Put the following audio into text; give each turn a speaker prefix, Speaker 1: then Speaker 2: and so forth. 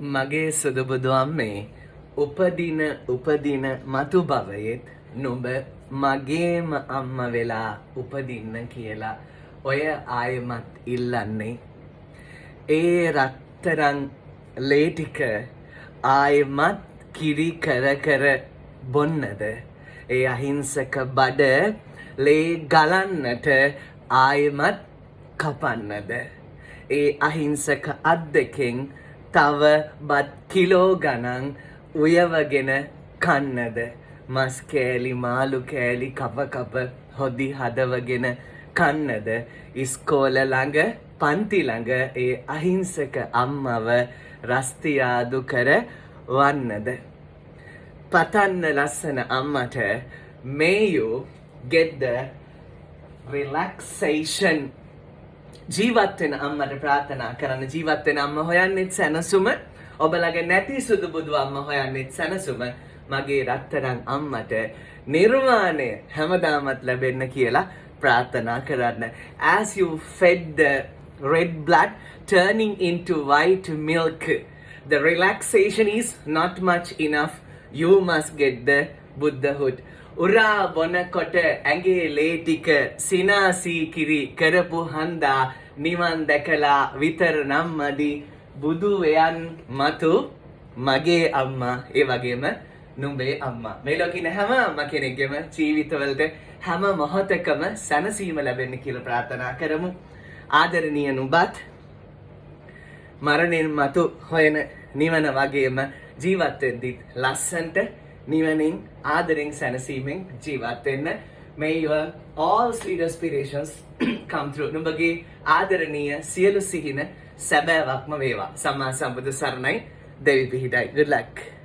Speaker 1: මගේ සුදුබුදු අම්මේ උපදින මතු භවයෙත් නුඹ මගේම අම්ම වෙලා උපදින්න කියලා ඔය ආයෙමත් ඉල්ලන්නේ. ඒ රත්තරන් ලේ ටික ආයෙමත් කිරි කර බොන්නද? ඒ අහිංසක බඩ ලේ ගලන්නට ආයෙමත් කපන්නද? ඒ අහිංසක අත් දෙකෙන් තව බත් කිලෝ ගණන් උයවගෙන කන්නද? මස් කෑලි මාළු කෑලි කප හොදි හදවගෙන කන්නද? ඉස්කෝල ළඟ පන්ති ළඟ ඒ අහිංසක අම්මව රස්තියාදු කර වන්නද? පතන්න ලස්සන අම්මට may you get the relaxation. ජීවත් වෙන අම්මට ප්‍රාර්ථනා කරන්න. ජීවත් වෙන අම්ම හොයන්නෙත් සැනසුම. ඔබලගේ නැති සුදු බුදු අම්ම හොයන්නෙත් සැනසුම. මගේ රත්තරන් අම්මට නිර්වාණය හැමදාමත් ලැබෙන්න කියලා ප්‍රාර්ථනා කරන්න. As you fed the red blood turning into white milk, the relaxation is not much enough. You must get the Buddhahood. උරා බොනකොට ඇගේ ලේ ටික සිනාසී කිරි කරපු හන්දා නිවන් දැකලා විතර නම් මදි. බුදු වෙයන් මතු මගේ අම්මා, ඒ වගේම නුඹේ අම්මා. මේ ලෝකේ ඉන්න හැම අම්මා කෙනෙක්ගේම ජීවිතවලට හැම මොහොතකම සැනසීම ලැබෙන්න කියලා ප්‍රාර්ථනා කරමු. ආදරණීය නුඹත් මරණයෙන් මතු හොයන නිවන වගේම ජීවත් වෙද්දිත් ලස්සන්ට නිවනින් ආදරෙන් සැනසීමෙන් ජීවත් වෙන්න. May your all sweet aspirations come true. නුඹගේ ආදරණීය සියලු සිහින සැබෑවක්ම වේවා. සම්මා සම්බුදු සරණයි. දෙවි පිහිටයි. Good luck.